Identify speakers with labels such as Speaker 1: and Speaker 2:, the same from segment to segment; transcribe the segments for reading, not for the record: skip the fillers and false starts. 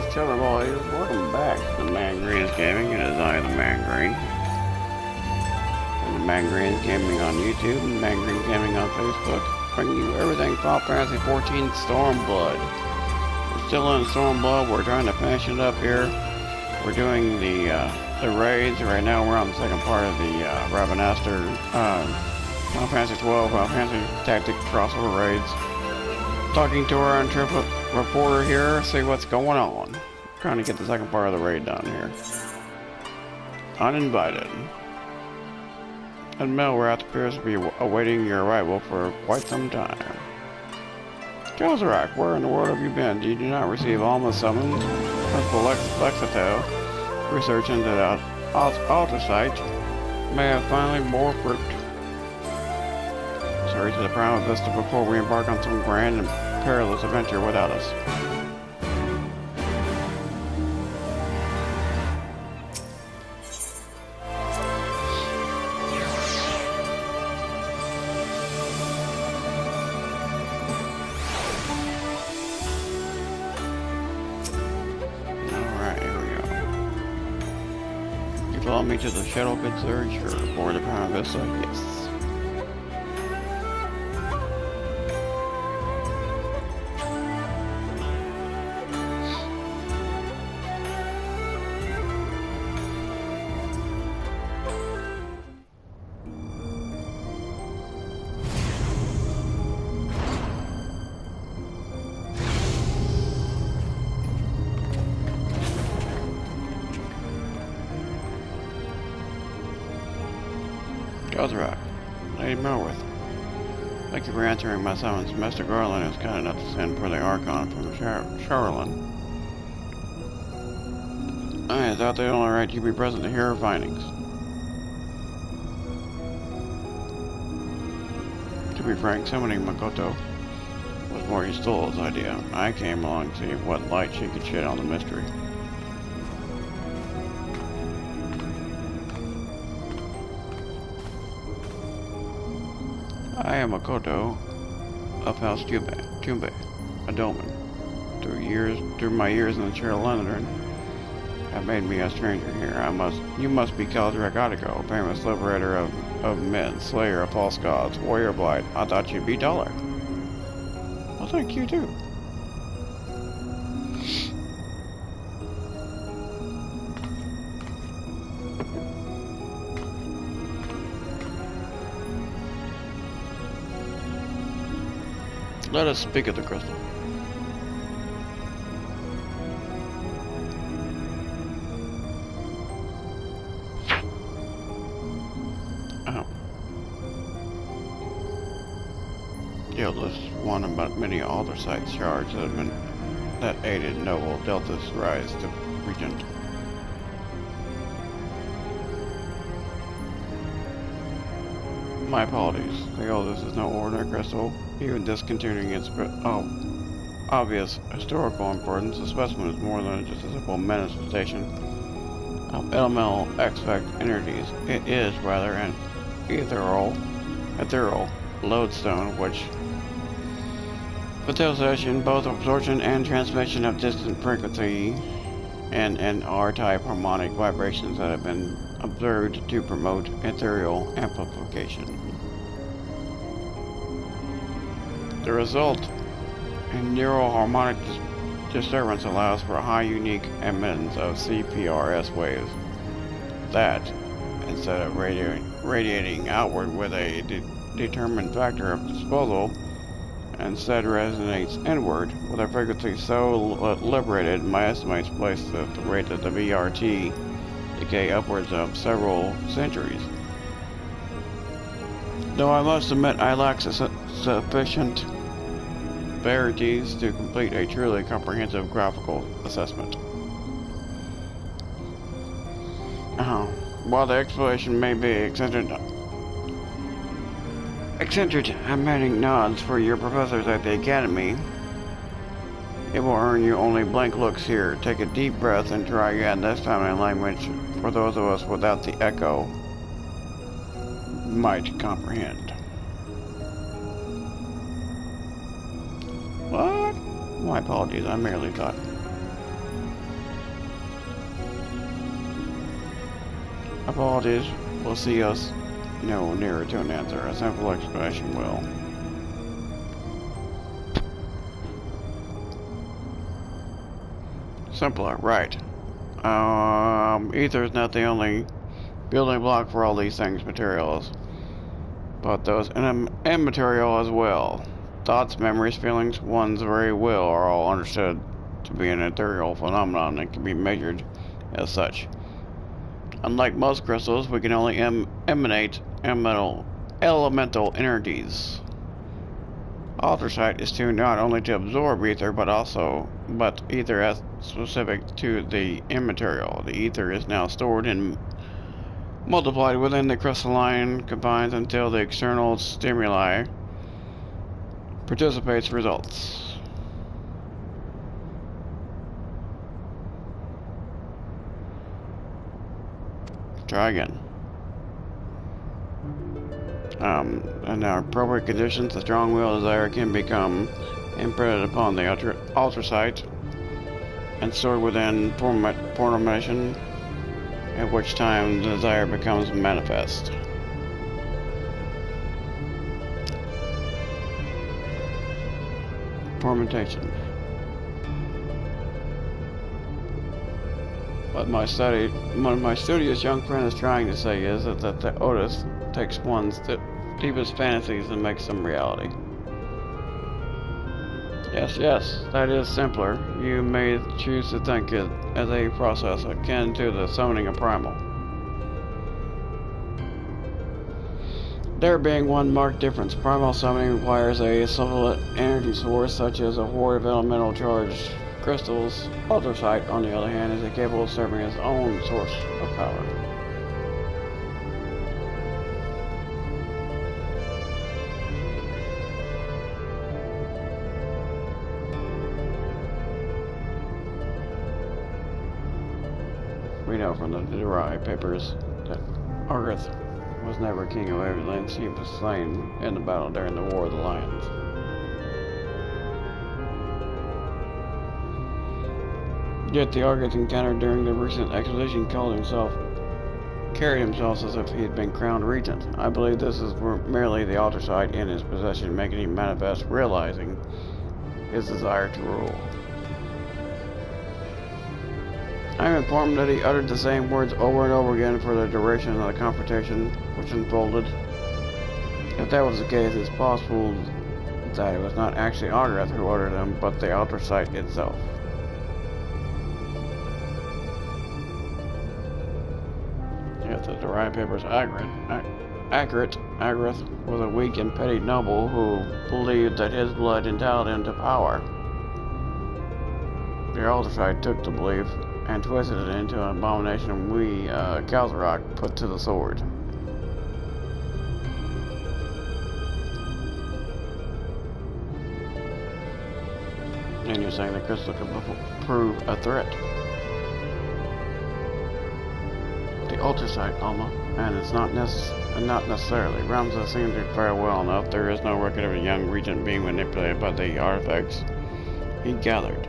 Speaker 1: fellas, children, boys. Welcome back to the Man Green's Gaming. It is I, the Man Green. And the Man Green's Gaming on YouTube and Man Green Gaming on Facebook. Bringing you everything Final Fantasy XIV Stormblood. We're still in Stormblood. We're trying to finish it up here. We're doing the raids. Right now we're on the second part of the Ravenaster Final Fantasy XII Final Fantasy Tactic crossover raids. Talking to our intrepid reporter here, see what's going on. Trying to get the second part of the raid done here. Uninvited. And Melrath appears to be awaiting your arrival for quite some time. Kelzerak, where in the world have you been? Did you not receive Alma's summons? Principal Lexito, research into that altar site may have finally bore fruit. Hurry to the Primal Vista before we embark on some grand and perilous adventure without us. Alright, here we go. You follow me to the shuttle good surge for the Primal Vista? Yes. Kelzerak, Lady Melrath. Thank you for answering my summons. Master Garland is kind enough to send for the Archon from Charlene. I thought they'd only right you be present to hear her findings. To be frank, summoning Makoto was more Ystola's idea. I came along to see what light she could shed on the mystery. I am Makoto of House Jumbe, a dolmen. Through my years in the chair of London have made me a stranger here. You must be Kelzerak Attico, famous liberator of men, slayer of false gods, warrior of light. I thought you'd be duller. Well, thank you too. Let us speak of the crystal. Guildless, one about many altar site shards that aided noble Delta's rise to regent. My apologies. The Guildless is no ordinary crystal. Even discontinuing its obvious historical importance, the specimen is more than just a simple manifestation of elemental expect energies. It is rather an ethereal lodestone which facilitation both absorption and transmission of distant frequency and R-type harmonic vibrations that have been observed to promote ethereal amplification. The result in neural harmonic disturbance allows for a high unique emission of CPRS waves that, instead of radiating outward with a determined factor of disposal, instead resonates inward with a frequency so liberated, my estimates place the rate of the VRT decay upwards of several centuries. Though I must admit I lack sufficient verities to complete a truly comprehensive graphical assessment. While the explanation may be eccentric, amending nods for your professors at the academy, it will earn you only blank looks here. Take a deep breath and try again, this time in language for those of us without the echo might comprehend. What? My apologies, I merely thought. Apologies will see us no nearer to an answer. A simple explanation will. Simpler, right. Ether is not the only building block for all these things, materials, but those immaterial as well. Thoughts, memories, feelings, one's very will are all understood to be an ethereal phenomenon and can be measured as such. Unlike most crystals, we can only emanate elemental energies. Ultrasight is tuned not only to absorb ether, but ether as specific to the immaterial. The ether is now stored and multiplied within the crystalline confines until the external stimuli participates results. Try again. Under appropriate conditions, the strong will desire can become imprinted upon the ultrasight and stored within formation, at which time the desire becomes manifest. Fermentation. What one of my studious young friends is trying to say is that the Otis takes one's deepest fantasies and makes them reality. Yes, that is simpler. You may choose to think it as a process akin to the summoning of primal. There being one marked difference. Primal summoning requires a supplement energy source such as a horde of elemental charged crystals. Ultrasight, on the other hand, is capable of serving its own source of power. We know from the derived papers that Argeth was never king of Everland. She was slain in the battle during the War of the Lions. Yet the Argeth encountered during the recent expedition carried himself as if he had been crowned regent. I believe this is merely the ultrasight in his possession, making him manifest, realizing his desire to rule. I am informed that he uttered the same words over and over again for the duration of the confrontation which unfolded. If that was the case, it's possible that it was not actually Argeth who uttered them, but the ultrasight itself. If the derived paper is accurate, Argeth was a weak and petty noble who believed that his blood entitled him to power. The ultrasight took the belief and twisted it into an abomination we, Kalzarok, put to the sword. And you're saying the crystal could prove a threat. The ultrasight, Alma, and it's not necessarily. Ramza seemed to fare well enough. There is no record of a young regent being manipulated by the artifacts he gathered.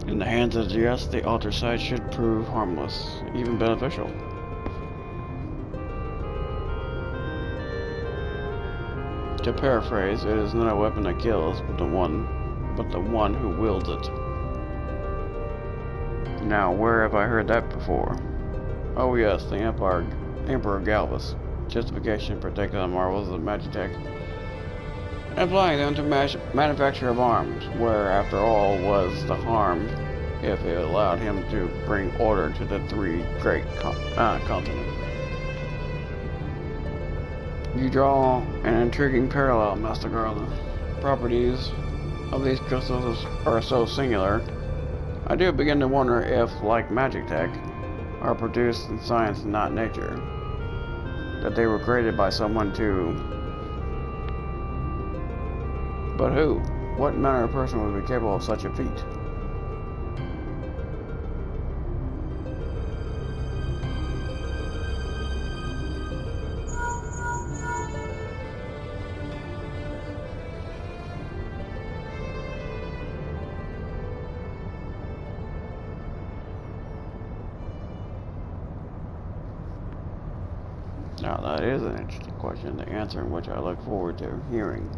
Speaker 1: In the hands of GS, the ultrasight should prove harmless, even beneficial. To paraphrase, it is not a weapon that kills, but the one who wields it. Now, where have I heard that before? Oh yes, the Emperor Galvus. Justification for taking the marvels of Magitech, applying them to manufacture of arms, where after all was the harm if it allowed him to bring order to the three great continents. You draw an intriguing parallel, Master Garland. Properties of these crystals are so singular, I do begin to wonder if, like Magitech, are produced in science and not nature. That they were created by someone to... But who? What manner of person would be capable of such a feat? Now that is an interesting question, the answer in which I look forward to hearing.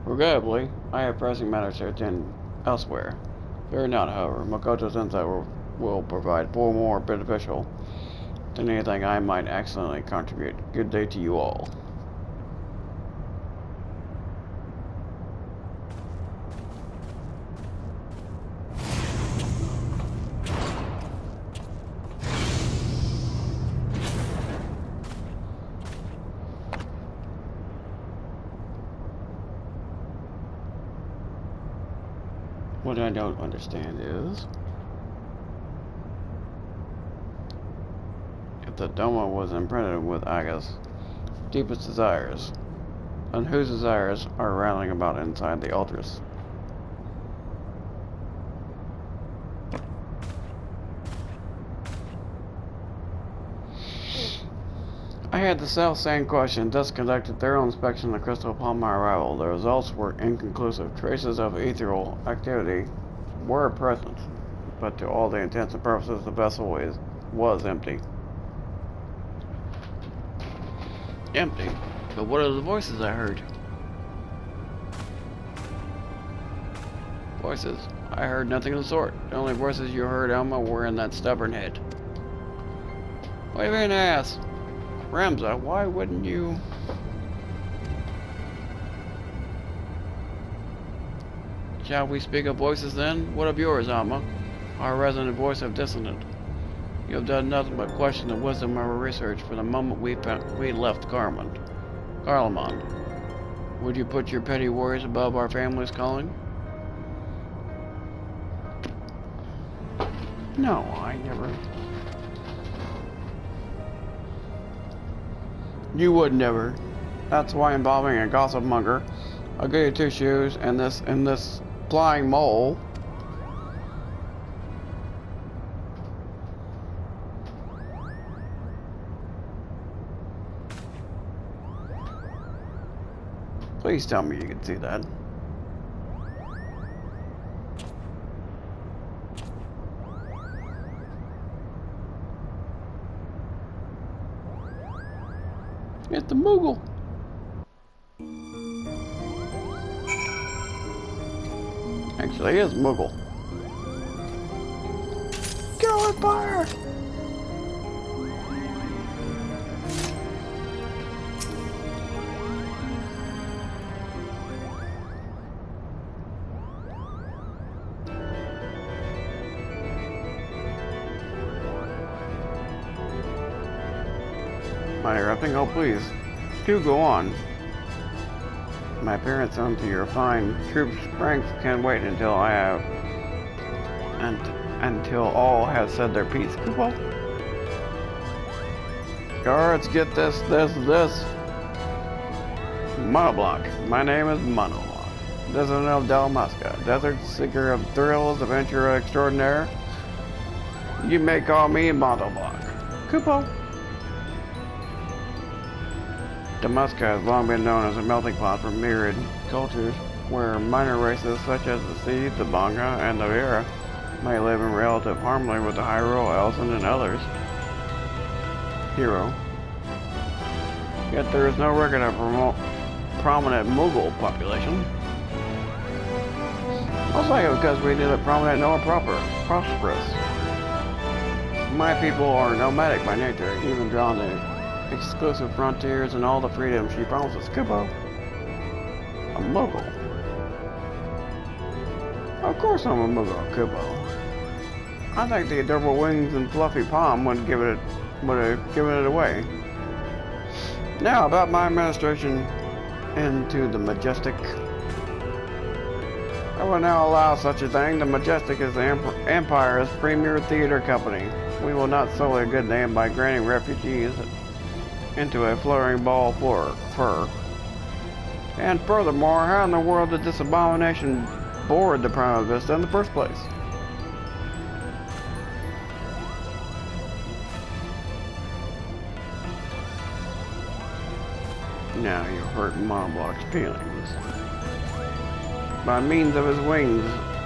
Speaker 1: Regrettably, I have pressing matters to attend elsewhere. Fear not, however, Makoto's insight will provide far more beneficial than anything I might accidentally contribute. Good day to you all. What I don't understand is, if the Doma was imprinted with Aga's deepest desires, then whose desires are rattling about inside the Ultras? I had the self-same question, thus conducted thorough inspection of the crystal upon my arrival. The results were inconclusive. Traces of ethereal activity were present, but to all the intents and purposes the vessel was empty. Empty? But what are the voices I heard? Voices? I heard nothing of the sort. The only voices you heard, Elma, were in that stubborn head. Wait a minute, ass. Ramza, why wouldn't you... Shall we speak of voices then? What of yours, Alma? Our resonant voice of dissonant. You have done nothing but question the wisdom of our research from the moment we left Garlemond. Would you put your petty worries above our family's calling? No, I never... You would never. That's why involving a gossip monger, a goody two-shoes, and this flying mole. Please tell me you can see that. It's the Moogle. Actually, it is Moogle. Get on fire! Not interrupting? Oh, please. Do go on. My appearance onto your fine troop's strength can wait until I have... until all have said their piece. Well, guards, get this. Monoblock. My name is Monoblock. Desert of Dalmasca. Desert seeker of thrills, adventurer extraordinaire. You may call me Monoblock. Kupo. Dalmasca has long been known as a melting pot for myriad cultures, where minor races such as the Sea, the Bonga, and the Vera may live in relative harmony with the Hyrule, Elson, and others. Hero. Yet there is no record of a prominent Moogle population. Most likely because we neither prominent nor prosperous. My people are nomadic by nature, even drawn to exclusive frontiers and all the freedom she promises. Kupo. A Moogle. Of course I'm a Moogle, Kupo. I think the adorable wings and fluffy palm would have given it away. Now about my administration into the Majestic. I will now allow such a thing. The Majestic is the Empire's premier theater company. We will not sully a good name by granting refugees into a fluttering ball of fur. And furthermore, how in the world did this abomination board the Prima Vista in the first place? Now you hurt Monoblock's feelings. By means of his wings,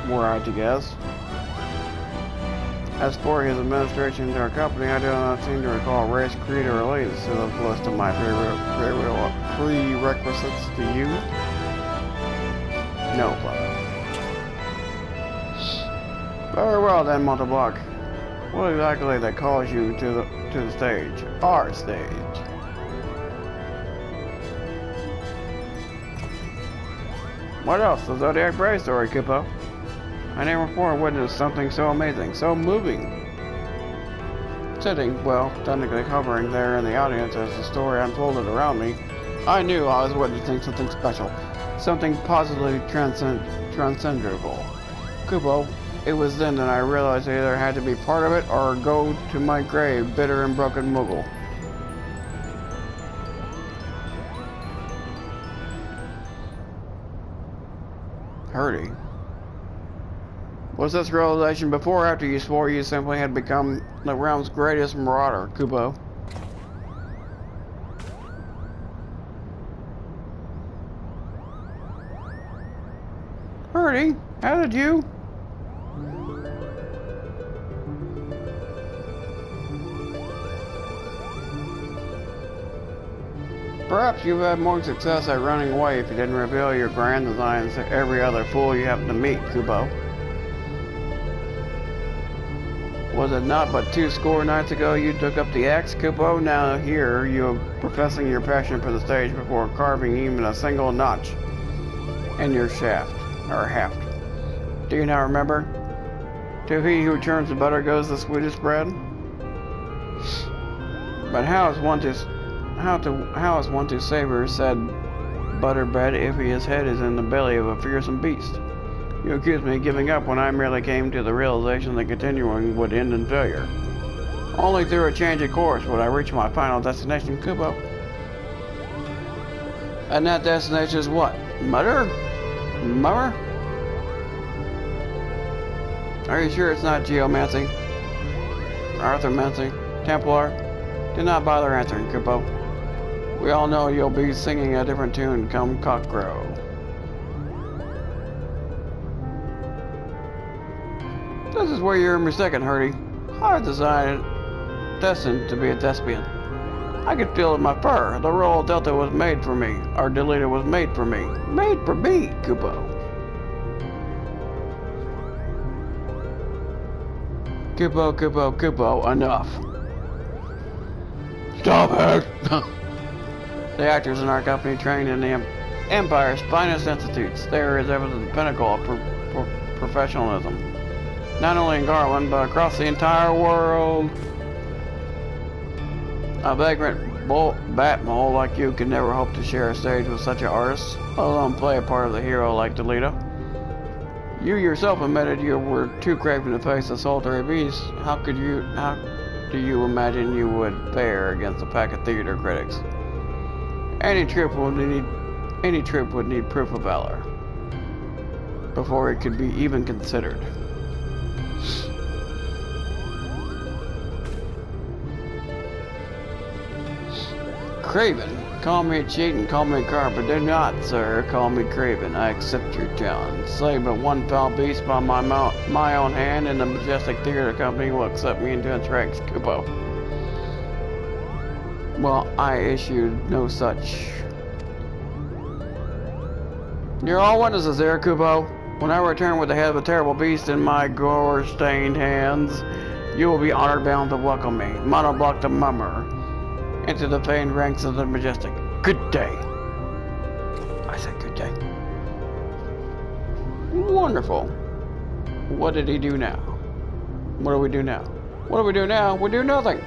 Speaker 1: were I to guess. As for his administration to our company, I do not seem to recall race, creed, or allegiance to the list of my prerequisites to you. No, Father. Very well then, Montelblanc. What exactly that calls you to the stage? Our stage. What else? The Zodiac Brave story, Kupo. I never before witnessed something so amazing, so moving. Sitting, well, technically hovering there in the audience as the story unfolded around me, I knew I was witnessing something special, something positively transcendental. Kupo, it was then that I realized I either had to be part of it or go to my grave, bitter and broken Moogle. Hurdy. Was this realization before or after you swore you simply had become the realm's greatest marauder, Kupo? Hurdy, how did you? Perhaps you've had more success at running away if you didn't reveal your grand designs to every other fool you happen to meet, Kupo. Was it not but 20 nights ago you took up the axe, Kupo? Now here you are professing your passion for the stage before carving even a single notch in your shaft, or haft. Do you now remember? To he who turns the butter goes the sweetest bread? But how is one to savor said butterbread if his head is in the belly of a fearsome beast? You accuse me of giving up when I merely came to the realization that continuing would end in failure. Only through a change of course would I reach my final destination, Kupo. And that destination is what? Mummer? Are you sure it's not geomancy? Arthurmancy? Templar? Do not bother answering, Kupo. We all know you'll be singing a different tune come cockcrow. This is where you're mistaken, Hurdy. I was destined to be a thespian. I could feel it in my fur. The royal Delta was made for me. Our Delita was made for me. Made for me, Kupo. Kupo, enough. Stop it! The actors in our company trained in the Empire's finest institutes. There is evident the pinnacle of professionalism. Not only in Garland, but across the entire world. A vagrant bat mole like you could never hope to share a stage with such an artist, let alone play a part of the hero like Delita. You yourself admitted you were too craven to face a solitary beast. How do you imagine you would fare against a pack of theater critics? Any troop would need proof of valor before it could be even considered. Craven. Call me a cheat and call me a coward, but do not, sir, call me Craven. I accept your challenge. Slay but one foul beast by my own hand, and the Majestic Theater Company will accept me into its ranks, Kupo. Well, I issued no such. You're all witnesses there, Kupo. When I return with the head of a terrible beast in my gore-stained hands, you will be honored bound to welcome me, Montelblanc the Mummer, into the famed ranks of the Majestic. Good day. I said good day. Wonderful. What did he do now? What do we do now? What do we do now? We do nothing.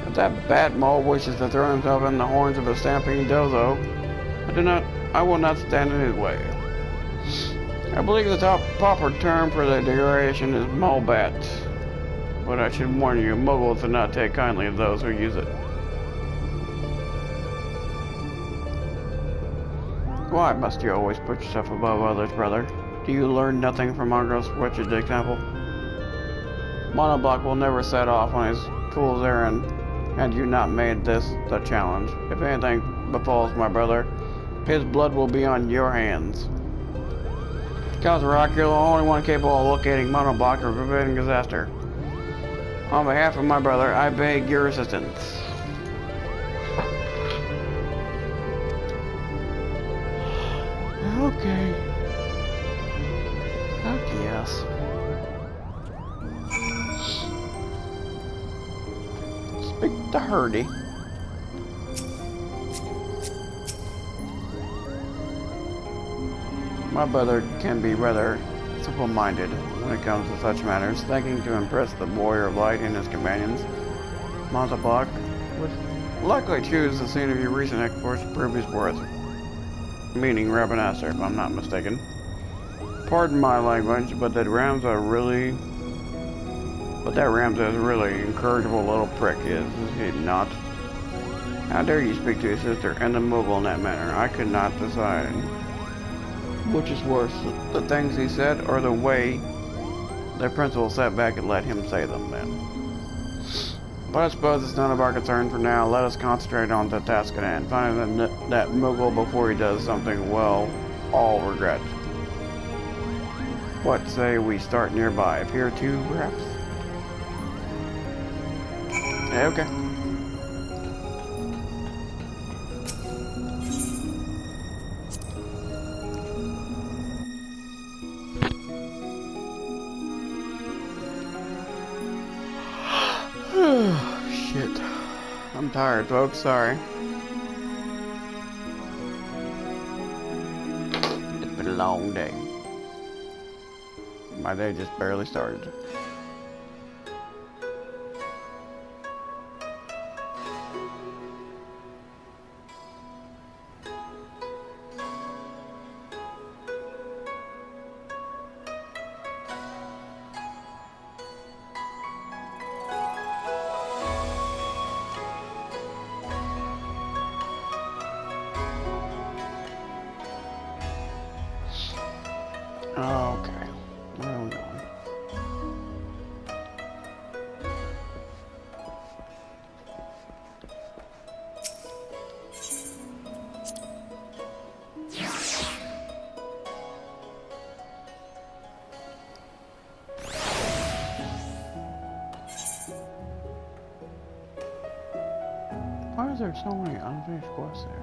Speaker 1: If that bat mole wishes to throw himself in the horns of a stamping dozo, I will not stand in his way. I believe the proper term for the degradation is mole bat. But I should warn you, Muggles do not take kindly of those who use it. Why must you always put yourself above others, brother? Do you learn nothing from Margot's wretched example? Montelblanc will never set off on his fool's errand had you not made this the challenge. If anything befalls my brother, his blood will be on your hands. Count Rock, you're the only one capable of locating Montelblanc or preventing disaster. On behalf of my brother, I beg your assistance. Okay. Okay, yes. Speak to Herdy. My brother can be rather simple-minded when it comes to such matters, thinking to impress the warrior of light and his companions. Montablock would likely choose the scene of your recent exploits to prove his worth. Meaning Rabanasser, if I'm not mistaken. Pardon my language, but that Ramza is really incorrigible little prick, is he not? How dare you speak to his sister and the Mughal in that manner? I could not decide. Which is worse, the things he said, or the way the principal sat back and let him say them then? But I suppose it's none of our concern for now. Let us concentrate on the task at hand. Finding that Mughal before he does something well, all regret. What say we start nearby? Up here too, perhaps? Yeah, okay. Shit. I'm tired, folks. Sorry. It's been a long day. My day just barely started. Okay, where are we going? Why is there so many unfinished quests there?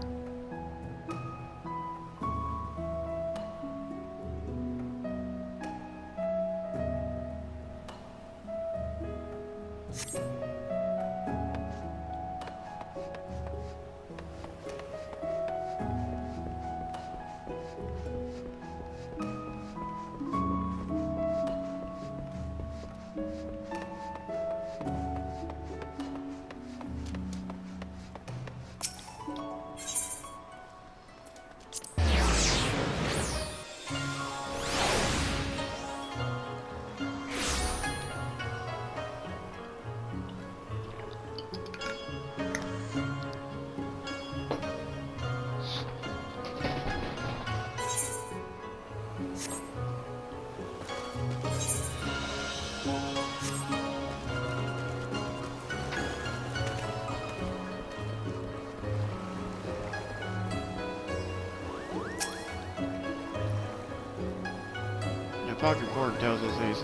Speaker 1: Talk report tells us he's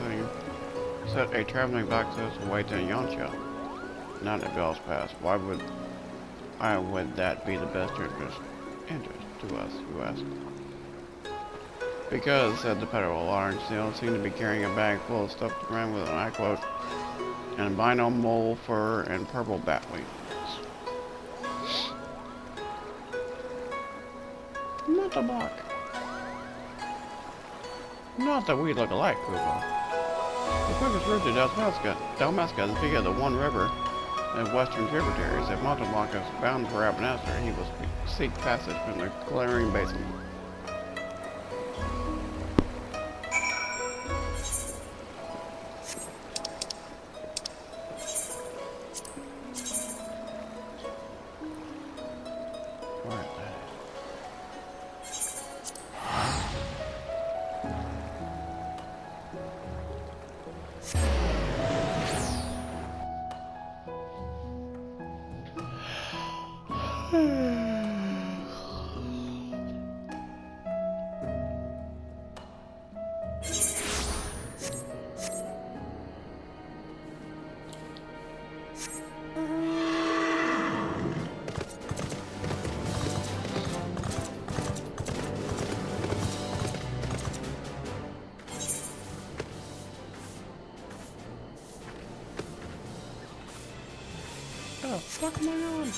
Speaker 1: set a traveling boxes away to Yoncha, not at Bell's Pass. Why would that be the best interest to us, you ask? Because, said the Federal Large, they don't seem to be carrying a bag full of stuff around with an eye quote, and albino mole fur and purple bat wings. Not a block. Not that we look alike, Kubo. The quickest route to Dalmasca is via the One River and western tributaries. If Montablanc is bound for Rabanasser, he will seek passage from the Glaring Basin. the fuck am I on?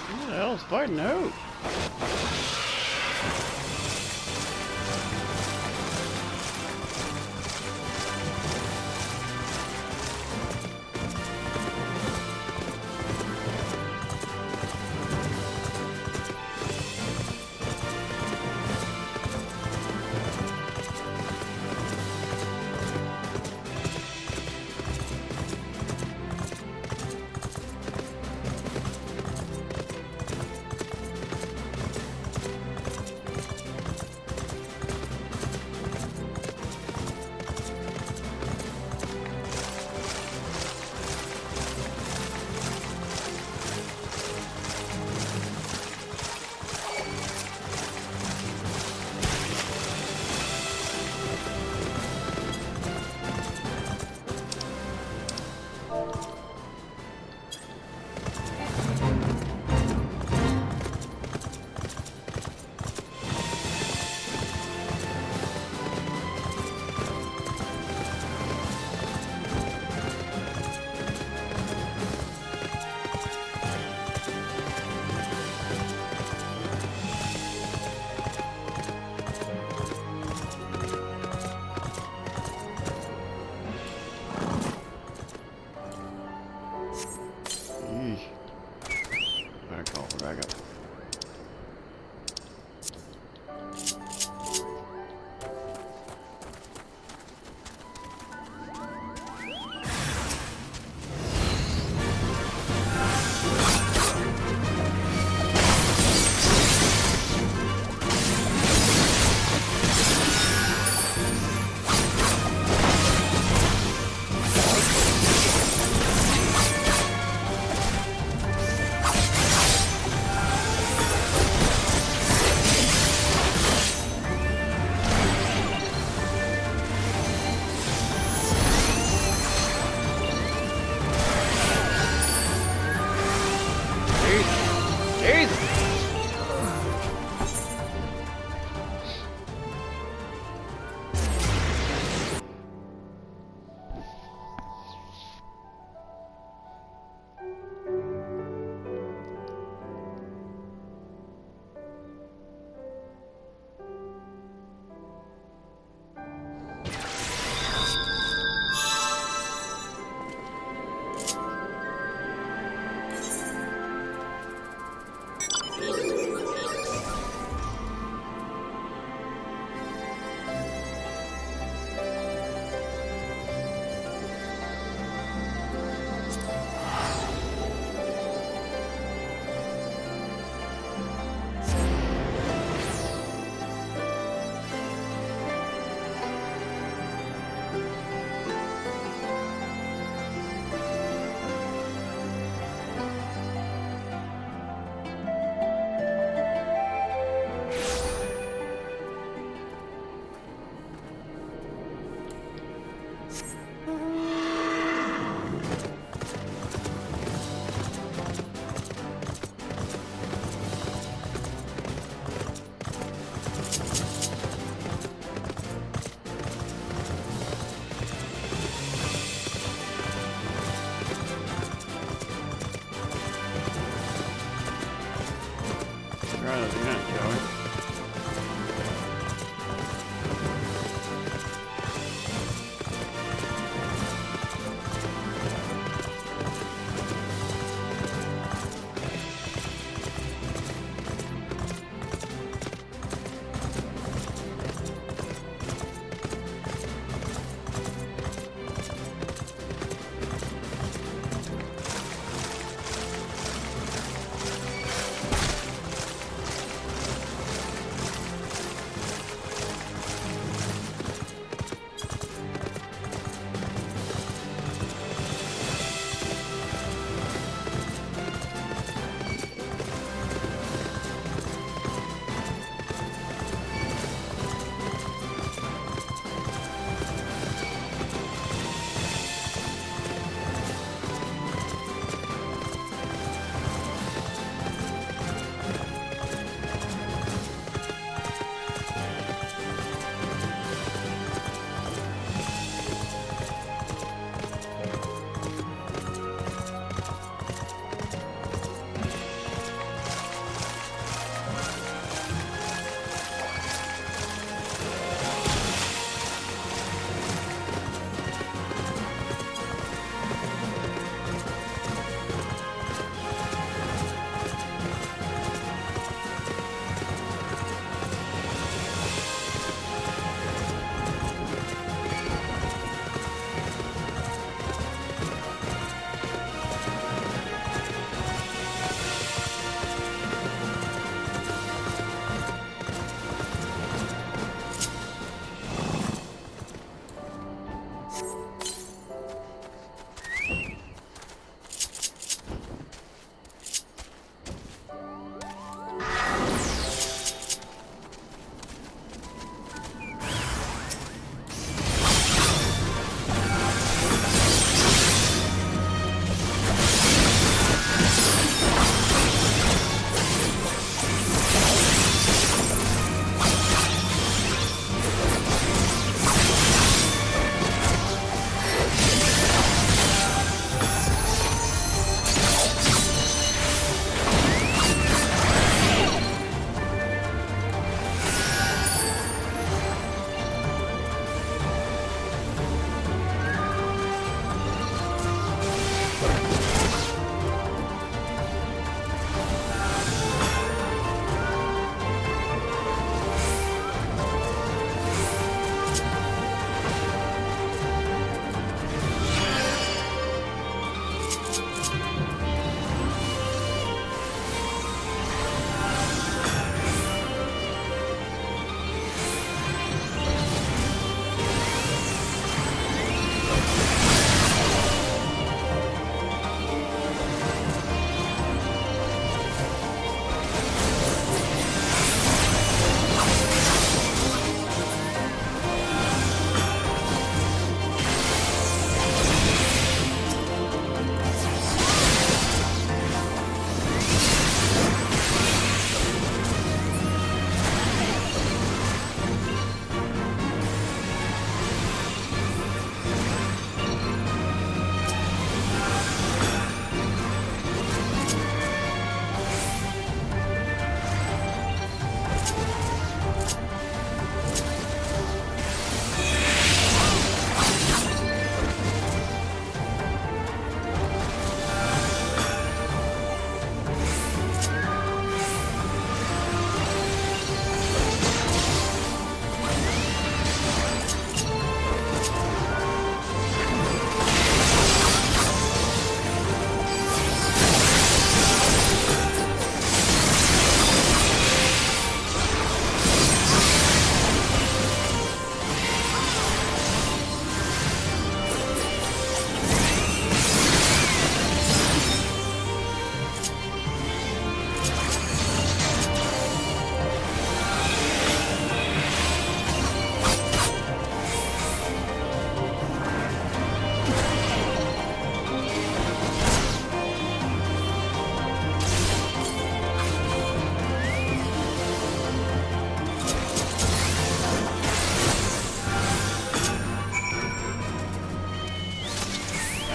Speaker 1: Who the hell's fighting who? us again, shall we?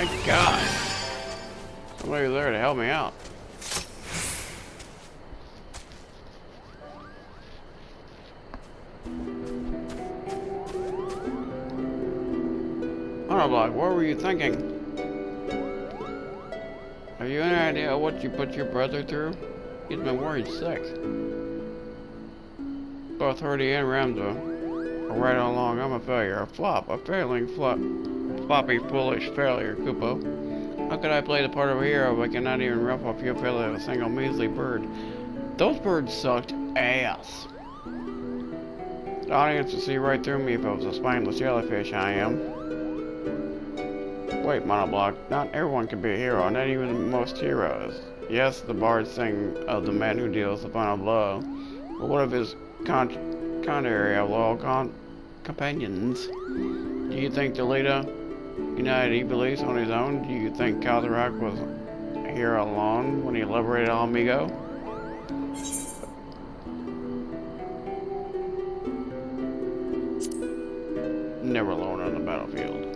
Speaker 1: Thank God. Somebody was there to help me out. Monoblock, what were you thinking? Have you any idea what you put your brother through? He's been worried sick. Both Hardy and Ramza are right along. I'm a failure. A flop. A failing floppy, foolish failure, Kupo. How could I play the part of a hero if I cannot even ruffle a few feathers of a single measly bird? Those birds sucked ass. The audience would see right through me if I was a spineless jellyfish. I am. Wait, Monoblock. Not everyone can be a hero, not even most heroes. Yes, the bards sing of the man who deals the final blow. But what of his contrary of loyal companions? Do you think Delita united E-Beliefs on his own? Do you think Kaldarak was here alone when he liberated Alamigo? Never alone on the battlefield.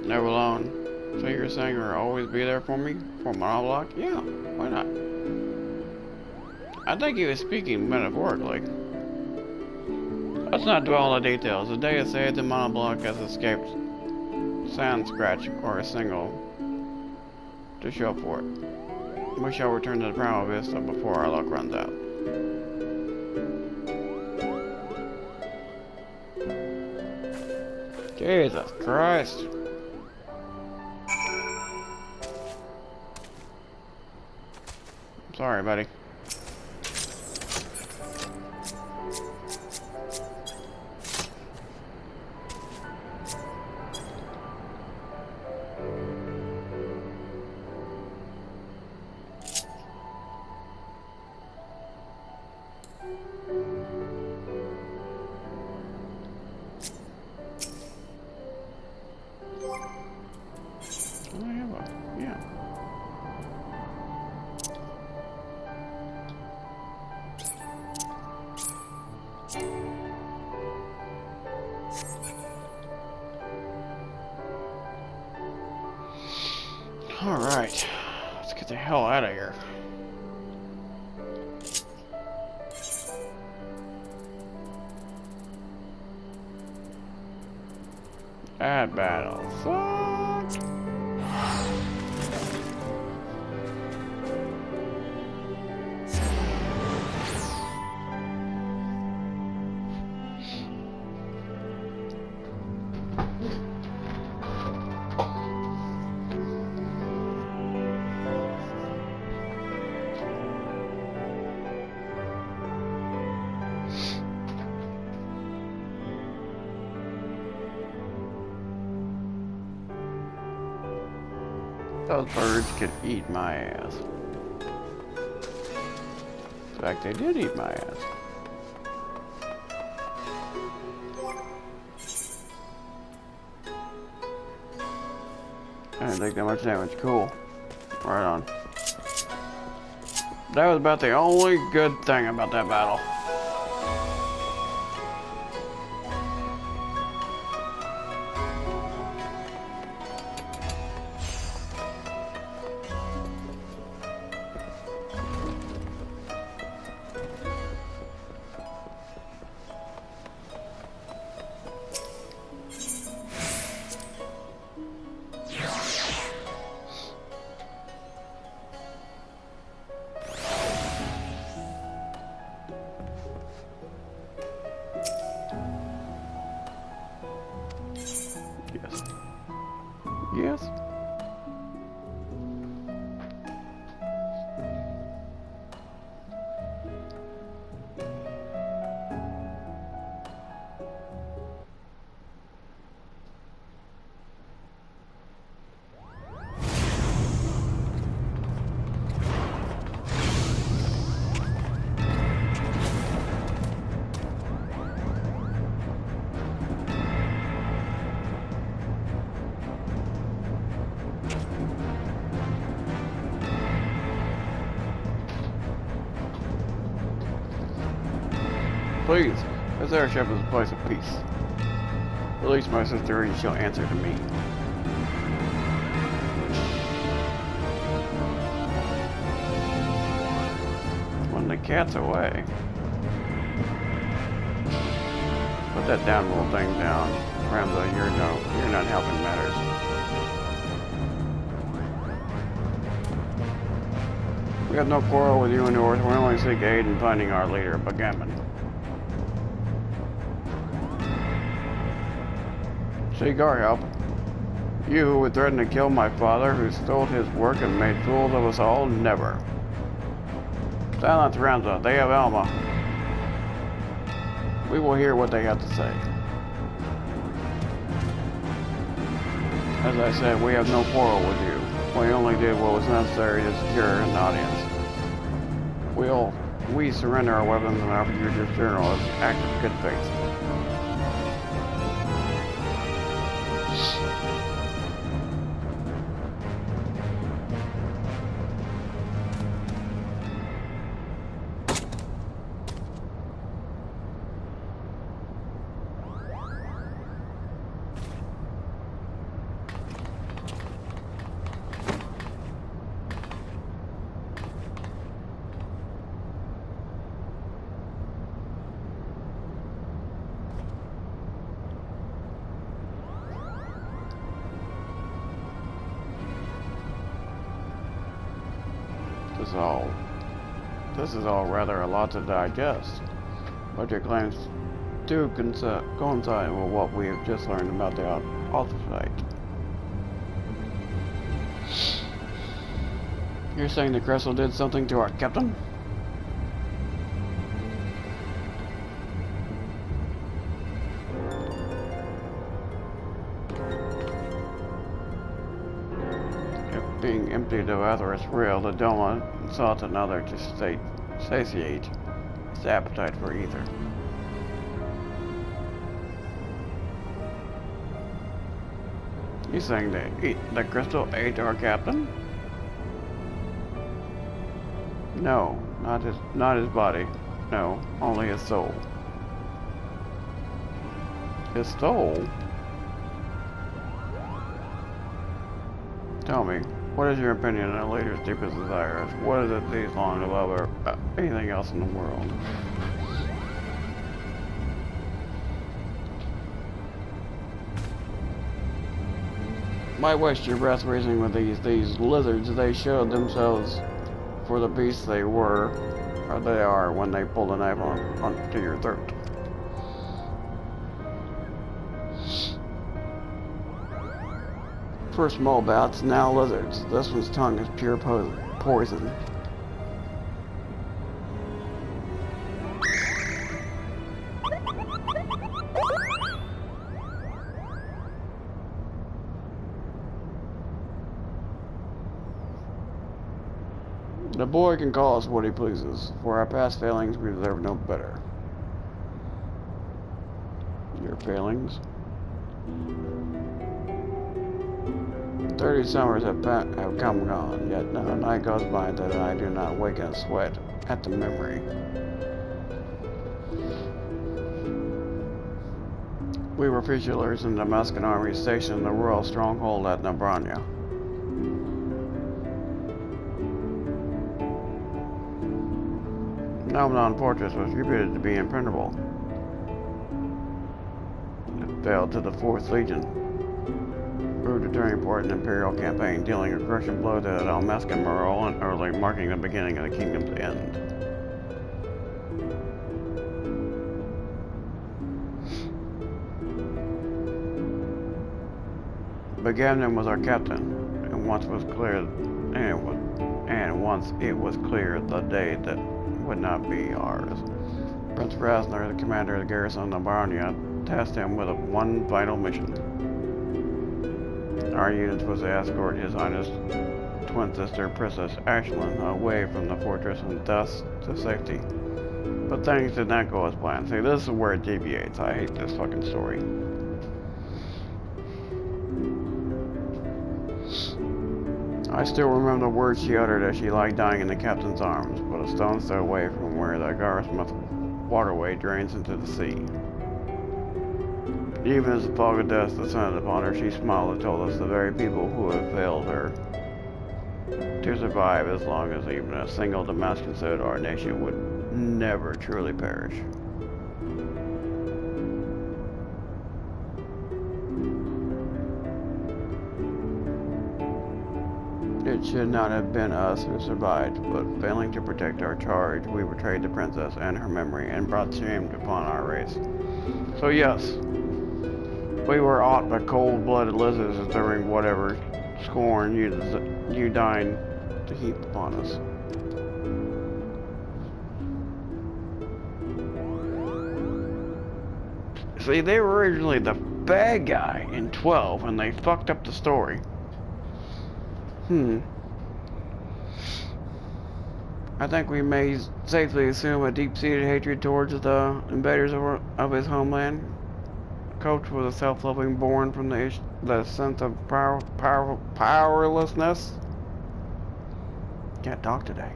Speaker 1: Never alone. So you're saying you'll always be there for me? For Monoblock? Yeah, why not? I think he was speaking metaphorically. Let's not dwell on the details. The day is saved, the Monoblock has escaped Sand Scratch or a single to show for it. We shall return to the Primal Vista before our luck runs out. Jesus Christ. Sorry, buddy. Alright, let's get the hell out of here. That battle sucked. Those birds could eat my ass. In fact, they did eat my ass. I didn't take that much damage. Cool. Right on. That was about the only good thing about that battle. Yes. Please, this airship is a place of peace. Release my sister and she'll answer to me. When the cat's away. But that damn little thing down. Rambo, you're not helping matters. We have no quarrel with you and yours. We only seek aid in finding our leader, Backgammon. Seek our help. You who would threaten to kill my father, who stole his work and made fools of us all, never. Silence, Ramza. They have Alma. We will hear what they have to say. As I said, we have no quarrel with you. We only did what was necessary to secure an audience. We surrender our weapons and offer you your journal as an act of good faith. This is all rather a lot to digest, but your claims do coincide with what we have just learned about the Alpha. You're saying the crystal did something to our captain? Being emptied of Atheris real, the Doma sought another to satiate its appetite for ether. You saying the crystal ate our captain? No, not his body. No, only his soul. His soul? Tell me. What is your opinion on a leader's deepest desires? What is it these long above anything else in the world? Why waste your breath reasoning with these lizards? They showed themselves for the beasts they were, or they are, when they pull the knife onto your throat. First small bats, now lizards. This one's tongue is pure poison. The boy can call us what he pleases. For our past failings, we deserve no better. Your failings? 30 summers have come and gone, yet not a night goes by that I do not wake in a sweat at the memory. We were fugitives in the Damascus army stationed in the royal stronghold at Nabrania. Nalbanon Fortress was reputed to be impregnable. It fell to the 4th Legion. Proved a turning point in the Imperial campaign, dealing a crushing blow to the Dalmascan morale and early marking the beginning of the kingdom's end. Backgammon was our captain, and once it was clear the day that would not be ours. Prince Rasner, the commander of the garrison of Nabrania, tasked him with one vital mission. Our unit was to escort His Highness twin sister Princess Ashlyn away from the fortress and thus to safety. But things did not go as planned. See, this is where it deviates. I hate this fucking story. I still remember the words she uttered as she lay dying in the captain's arms, but a stone's throw away from where the Garrismouth waterway drains into the sea. Even as the fog of death descended upon her, she smiled and told us the very people who have failed her to survive as long as even a single Damascus of our nation would never truly perish. It should not have been us who survived, but failing to protect our charge, we betrayed the princess and her memory and brought shame upon our race. So yes, we were aught but cold-blooded lizards during whatever scorn you deigned to heap upon us. See, they were originally the bad guy in 12, and they fucked up the story. I think we may safely assume a deep-seated hatred towards the invaders of his homeland, coached with a self-loving born from the sense of powerlessness. Can't talk today.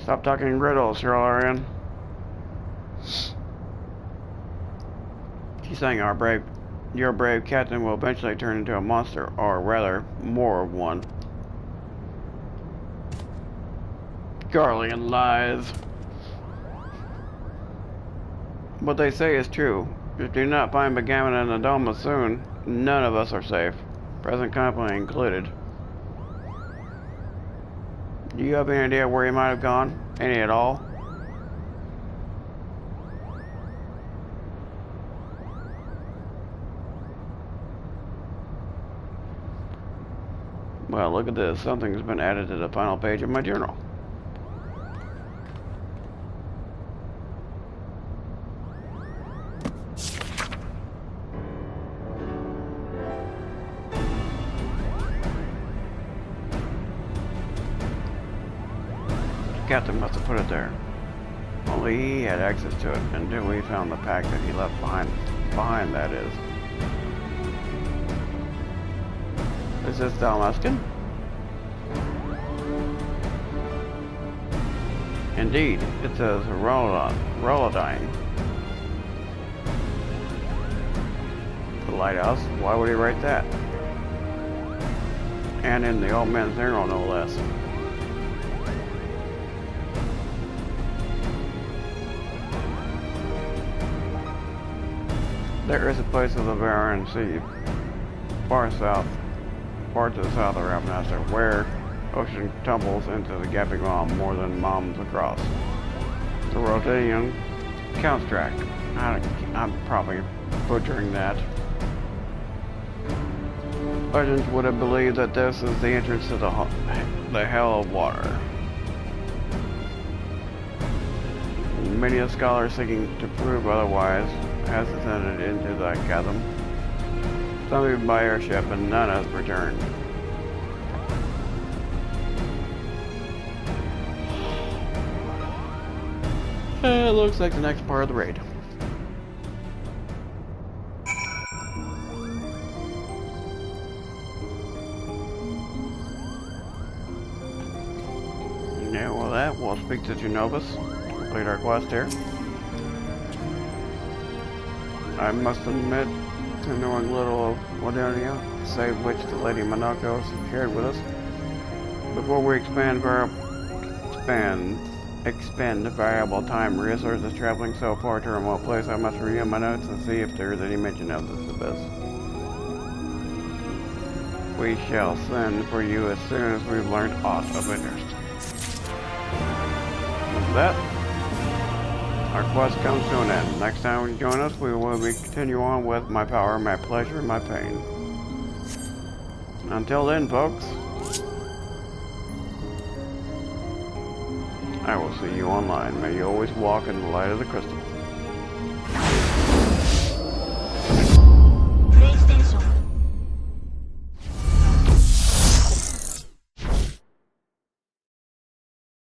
Speaker 1: Stop talking riddles, Sherlarian. She's saying your brave captain will eventually turn into a monster, or rather, more of one. Garlean lies. What they say is true. If you do not find Bagamon and Adoma soon, none of us are safe, present company included. Do you have any idea where he might have gone? Any at all? Well, look at this. Something's been added to the final page of my journal. The captain must have put it there. Only he had access to it, until we found the pack that he left behind, that is. Is this Dalmascan? Indeed, it says Rolodine. The lighthouse? Why would he write that? And in the old man's journal, no less. There is a place of the barren sea, far to the south of Ravenasta, where ocean tumbles into the gaping maw more than moms across. The Rotanian Count's Tract. I'm probably butchering that. Legends would have believed that this is the entrance to the Hell of Water. Many a scholar seeking to prove otherwise has descended into the chasm. Some even by airship, and none has returned. It looks like the next part of the raid. Yeah, well we'll speak to Genovus. Complete our quest here. I must admit to knowing little of Wadonia, save which the Lady Monocos shared with us. Before we expend variable time and resources traveling so far to a remote place, I must review my notes and see if there is any mention of this abyss. We shall send for you as soon as we've learned aught of interest. With that, our quest comes to an end. Next time you join us, we will continue on with my power, my pleasure, and my pain. Until then, folks, I will see you online. May you always walk in the light of the crystal.